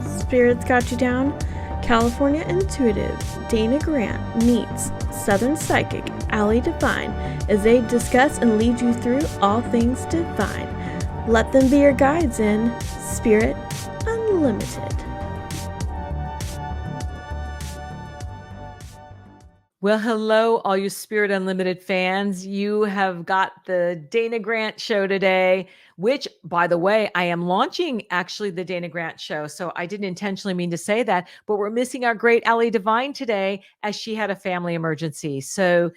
Spirits got you down? California intuitive Dana Grant meets Southern psychic Allie Divine as they discuss and lead you through all things divine. Let them be your guides in Spirit Unlimited. Well, hello, all you Spirit Unlimited fans. You have got the Dana Grant show today, which, by the way, I am launching actually the Dana Grant show. So I didn't intentionally mean to say that, but we're missing our great Allie Divine today as she had a family emergency. So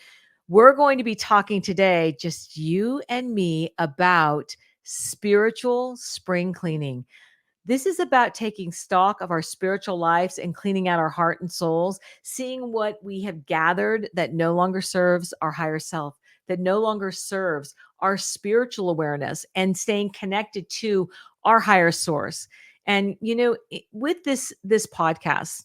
we're going to be talking today, just you and me, about spiritual spring cleaning. This is about taking stock of our spiritual lives and cleaning out our heart and souls, seeing what we have gathered that no longer serves our higher self, that no longer serves our spiritual awareness, and staying connected to our higher source. And with this podcast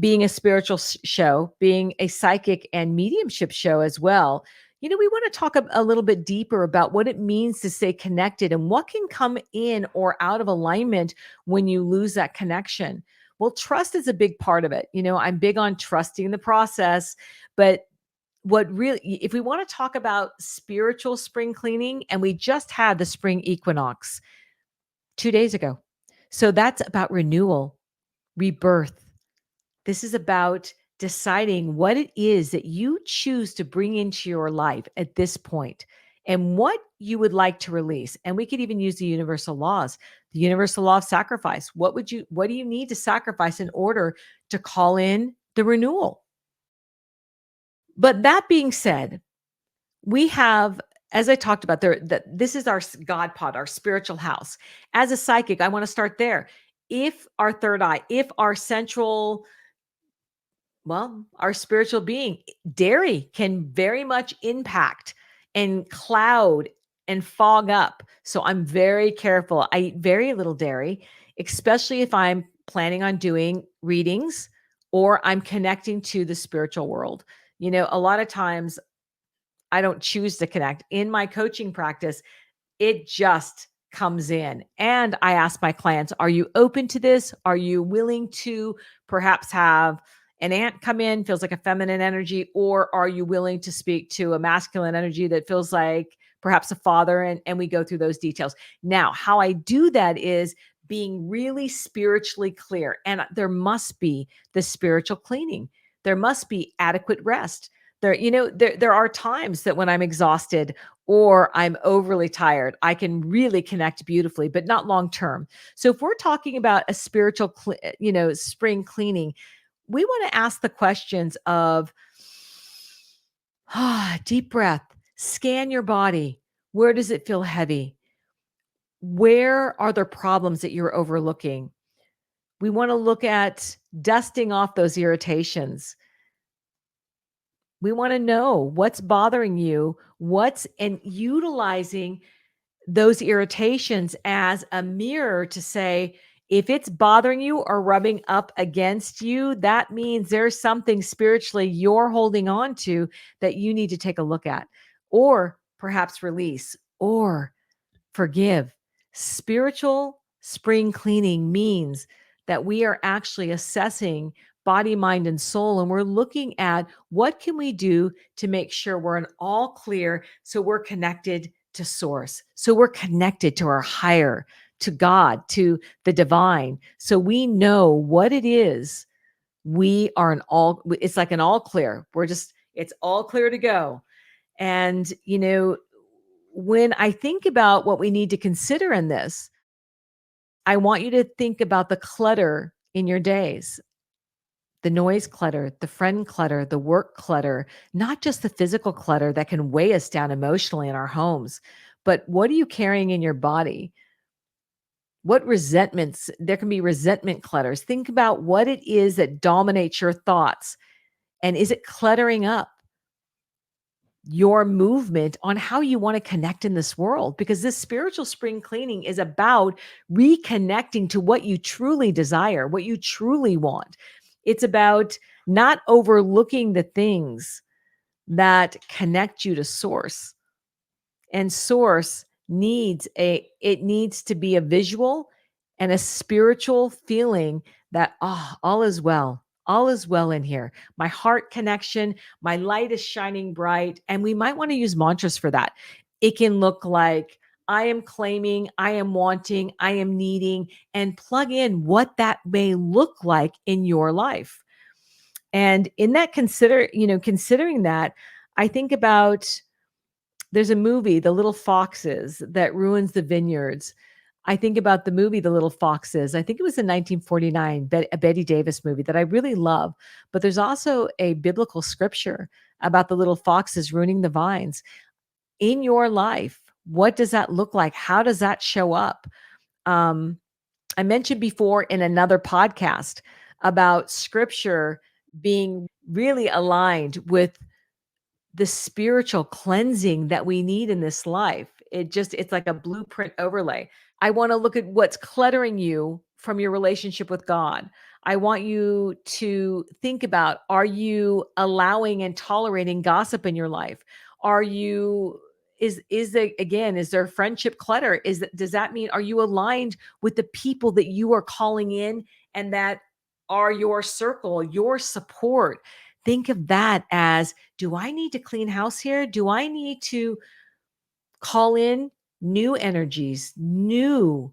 being a spiritual show, being a psychic and mediumship show as well, we want to talk a little bit deeper about what it means to stay connected and what can come in or out of alignment when you lose that connection. Well, trust is a big part of it. I'm big on trusting the process, but what really, if we want to talk about spiritual spring cleaning, and we just had the spring equinox 2 days ago. So that's about renewal, rebirth. This is about deciding what it is that you choose to bring into your life at this point and what you would like to release. And we could even use the universal laws, the universal law of sacrifice. What do you need to sacrifice in order to call in the renewal? But that being said, we have, as I talked about there, that this is our God pod, our spiritual house. As a psychic, I want to start there. If our third eye, if our our spiritual being, dairy can very much impact and cloud and fog up. So I'm very careful. I eat very little dairy, especially if I'm planning on doing readings or I'm connecting to the spiritual world. A lot of times I don't choose to connect. In my coaching practice, it just comes in. And I ask my clients, are you open to this? Are you willing to perhaps have an aunt come in, feels like a feminine energy, or are you willing to speak to a masculine energy that feels like perhaps a father? And we go through those details. Now, how I do that is being really spiritually clear. And there must be the spiritual cleaning. There must be adequate rest. There are times that when I'm exhausted or I'm overly tired, I can really connect beautifully, but not long term. So if we're talking about a spiritual, spring cleaning, we want to ask the questions of deep breath, scan your body. Where does it feel heavy? Where are there problems that you're overlooking? We want to look at dusting off those irritations. We want to know what's bothering you, and utilizing those irritations as a mirror to say, if it's bothering you or rubbing up against you, that means there's something spiritually you're holding on to that you need to take a look at, or perhaps release or forgive. Spiritual spring cleaning means that we are actually assessing body, mind, and soul, and we're looking at what can we do to make sure we're in all clear, so we're connected to source, so we're connected to our higher, to God, to the divine, so we know what it is. We are it's like an all clear. It's all clear to go. And when I think about what we need to consider in this, I want you to think about the clutter in your days, the noise clutter, the friend clutter, the work clutter, not just the physical clutter that can weigh us down emotionally in our homes, but what are you carrying in your body? What resentments? There can be resentment clutters. Think about what it is that dominates your thoughts. And is it cluttering up your movement on how you want to connect in this world? Because this spiritual spring cleaning is about reconnecting to what you truly desire, what you truly want. It's about not overlooking the things that connect you to source. And source needs to be a visual, and a spiritual feeling that, all is well. All is well in here. My heart connection, my light is shining bright. And we might want to use mantras for that. It can look like, I am claiming, I am wanting, I am needing, and plug in what that may look like in your life. And in that considering that, I think about, there's a movie, The Little Foxes, that ruins the vineyards. I think about the movie The Little Foxes. I think it was in 1949, a Betty Davis movie that I really love. But there's also a biblical scripture about the little foxes ruining the vines. In your life, what does that look like? How does that show up? Um, I mentioned before in another podcast about scripture being really aligned with the spiritual cleansing that we need in this life. It's like a blueprint overlay. I want to look at what's cluttering you from your relationship with God. I want you to think about, are you allowing and tolerating gossip in your life? Are you is there friendship clutter? Does that mean, are you aligned with the people that you are calling in and that are your circle, your support? Think of that as, do I need to clean house here? Do I need to call in new energies? Do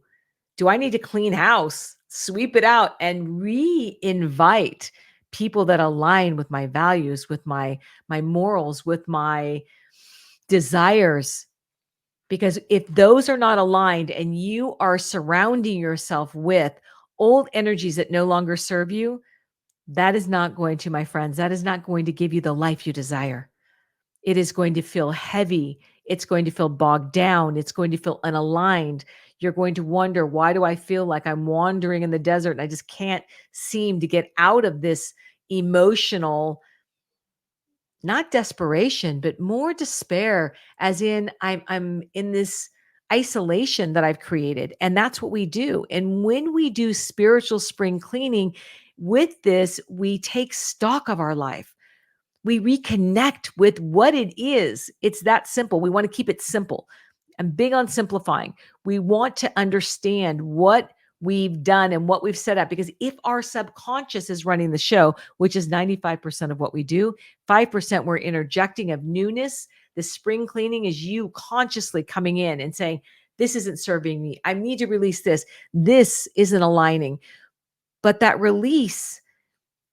I need to clean house, sweep it out, and re-invite people that align with my values, with my morals, with my desires? Because if those are not aligned and you are surrounding yourself with old energies that no longer serve you, that is not going to, my friends, that is not going to give you the life you desire. It is going to feel heavy. It's going to feel bogged down. It's going to feel unaligned. You're going to wonder, why do I feel like I'm wandering in the desert and I just can't seem to get out of this emotional, not desperation, but more despair, as in I'm in this isolation that I've created. And that's what we do. And when we do spiritual spring cleaning with this, we take stock of our life. We reconnect with what it is. It's that simple. We want to keep it simple. I'm big on simplifying. We want to understand what we've done and what we've set up, because if our subconscious is running the show, which is 95% of what we do, 5% we're interjecting of newness. The spring cleaning is you consciously coming in and saying, this isn't serving me. I need to release this. This isn't aligning. But that release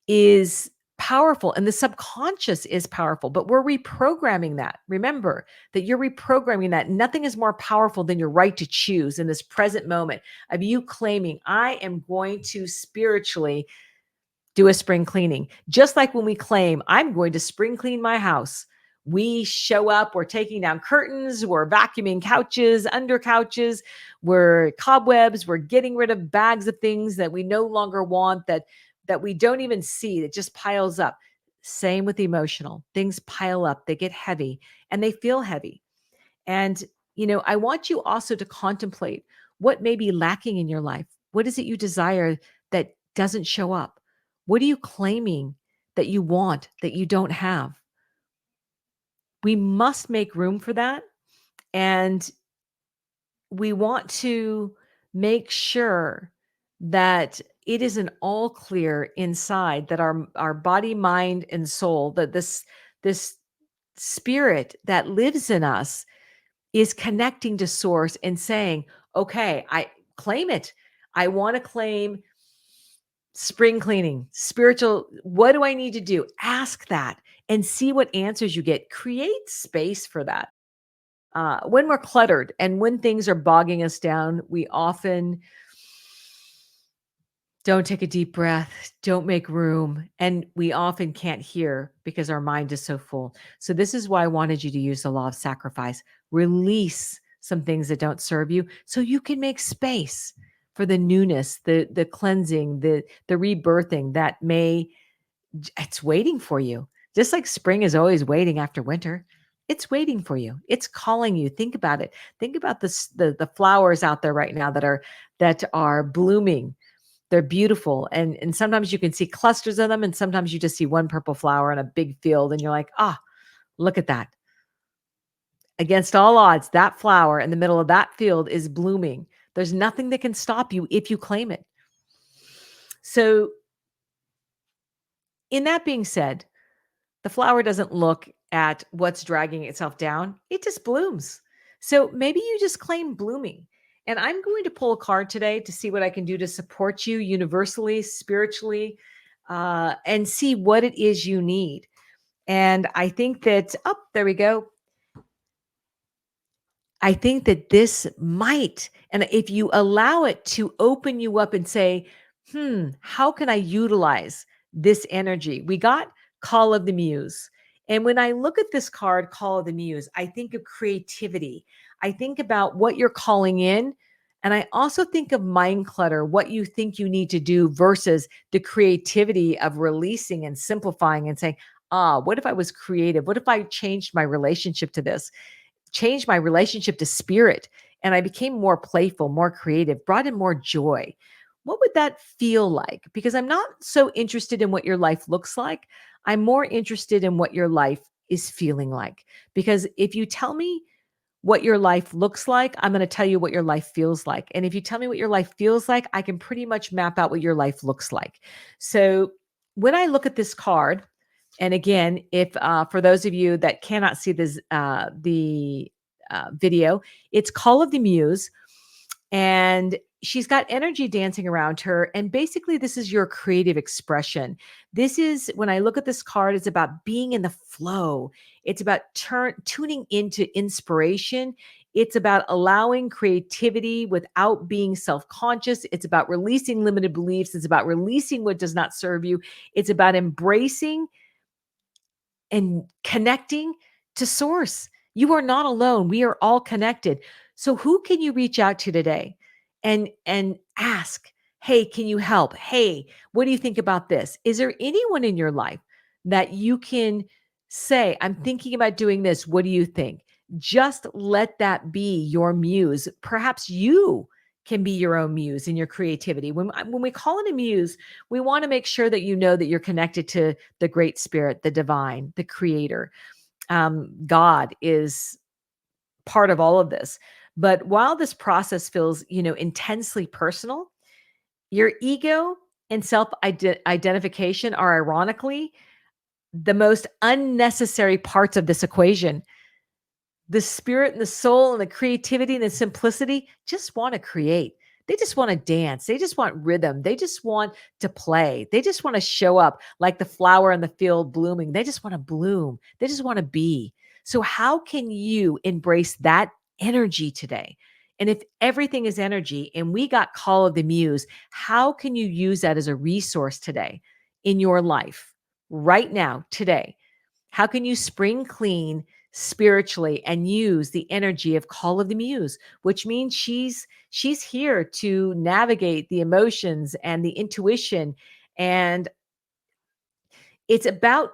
is powerful, and the subconscious is powerful, but we're reprogramming that. Remember that you're reprogramming that. Nothing is more powerful than your right to choose in this present moment of you claiming, I am going to spiritually do a spring cleaning. Just like when we claim, I'm going to spring clean my house. We show up, we're taking down curtains, we're vacuuming couches, under couches, we're cobwebs, we're getting rid of bags of things that we no longer want, that we don't even see, that just piles up. Same with emotional. Things pile up, they get heavy, and they feel heavy. And, I want you also to contemplate what may be lacking in your life. What is it you desire that doesn't show up? What are you claiming that you want that you don't have? We must make room for that. And we want to make sure that it is an all clear inside, that our body, mind, and soul, that this spirit that lives in us is connecting to source and saying, okay, I claim it. I want to claim spring cleaning, spiritual. What do I need to do? Ask that and see what answers you get. Create space for that. When we're cluttered and when things are bogging us down, we often don't take a deep breath, don't make room, and we often can't hear because our mind is so full. So this is why I wanted you to use the law of sacrifice. Release some things that don't serve you so you can make space for the newness, the cleansing, the rebirthing that it's waiting for you. Just like spring is always waiting after winter. It's waiting for you. It's calling you. Think about it. Think about the flowers out there right now that are blooming. They're beautiful. And sometimes you can see clusters of them, and sometimes you just see one purple flower in a big field and you're like, look at that. Against all odds, that flower in the middle of that field is blooming. There's nothing that can stop you if you claim it. So, in that being said, the flower doesn't look at what's dragging itself down, it just blooms. So maybe you just claim blooming. And I'm going to pull a card today to see what I can do to support you universally, spiritually, and see what it is you need. And I think that, oh, there we go. I think that this might, and if you allow it to open you up and say, how can I utilize this energy? We got Call of the Muse. And when I look at this card, Call of the Muse, I think of creativity. I think about what you're calling in. And I also think of mind clutter, what you think you need to do versus the creativity of releasing and simplifying and saying, what if I was creative? What if I changed my relationship to this? Changed my relationship to spirit, and I became more playful, more creative, brought in more joy. What would that feel like? Because I'm not so interested in what your life looks like. I'm more interested in what your life is feeling like. Because if you tell me what your life looks like, I'm going to tell you what your life feels like. And if you tell me what your life feels like, I can pretty much map out what your life looks like. So when I look at this card, and again, if for those of you that cannot see this, the video, it's Call of the Muse, and she's got energy dancing around her. And basically, this is your creative expression. This is, when I look at this card, it's about being in the flow. It's about tuning into inspiration. It's about allowing creativity without being self-conscious. It's about releasing limited beliefs. It's about releasing what does not serve you. It's about embracing and connecting to source. You are not alone. We are all connected. So who can you reach out to today and ask, "Hey, can you help? Hey, what do you think about this?" Is there anyone in your life that you can say, "I'm thinking about doing this. What do you think?" Just let that be your muse. Perhaps you can be your own muse in your creativity. When we call it a muse, we want to make sure that you know that you're connected to the great spirit, the divine, the creator. God is part of all of this. But while this process feels, intensely personal, your ego and self identification are ironically the most unnecessary parts of this equation. The spirit and the soul and the creativity and the simplicity just want to create. They just want to dance. They just want rhythm. They just want to play. They just want to show up like the flower in the field blooming. They just want to bloom. They just want to be. So, how can you embrace that energy today? And if everything is energy and we got Call of the Muse, how can you use that as a resource today in your life, right now, today? How can you spring clean spiritually and use the energy of Call of the Muse, which means she's here to navigate the emotions and the intuition, and it's about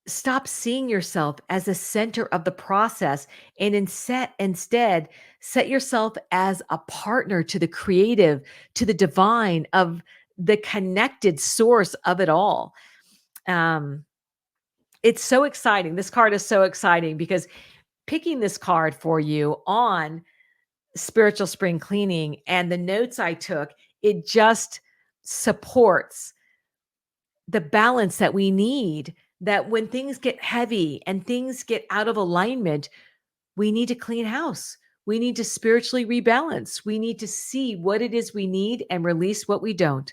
stop seeing yourself as the center of the process and instead set yourself as a partner to the creative, to the divine, of the connected source of it all. It's so exciting. This card is so exciting because picking this card for you on spiritual spring cleaning and the notes I took, it just supports the balance that we need, that when things get heavy and things get out of alignment, we need to clean house. We need to spiritually rebalance. We need to see what it is we need and release what we don't.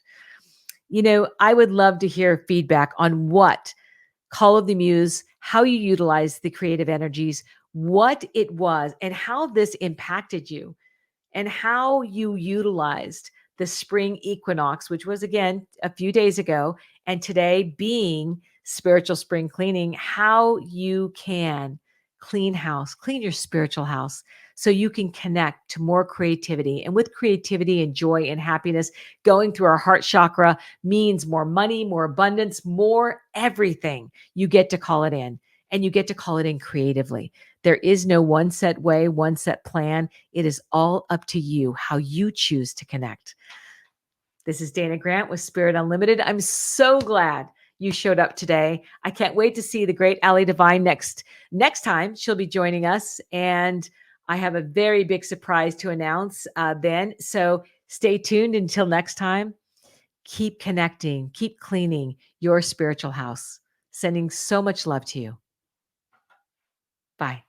I would love to hear feedback on what Call of the Muse, how you utilize the creative energies, what it was, and how this impacted you, and how you utilized the spring equinox, which was again a few days ago, and today being spiritual spring cleaning, how you can clean house, clean your spiritual house so you can connect to more creativity. And with creativity and joy and happiness, going through our heart chakra means more money, more abundance, more everything. You get to call it in, and you get to call it in creatively. There is no one set way, one set plan. It is all up to you how you choose to connect. This is Dana Grant with Spirit Unlimited. I'm so glad you showed up today. I can't wait to see the great Allie Devine next time. She'll be joining us, and I have a very big surprise to announce then. So stay tuned until next time. Keep connecting, keep cleaning your spiritual house. Sending so much love to you. Bye.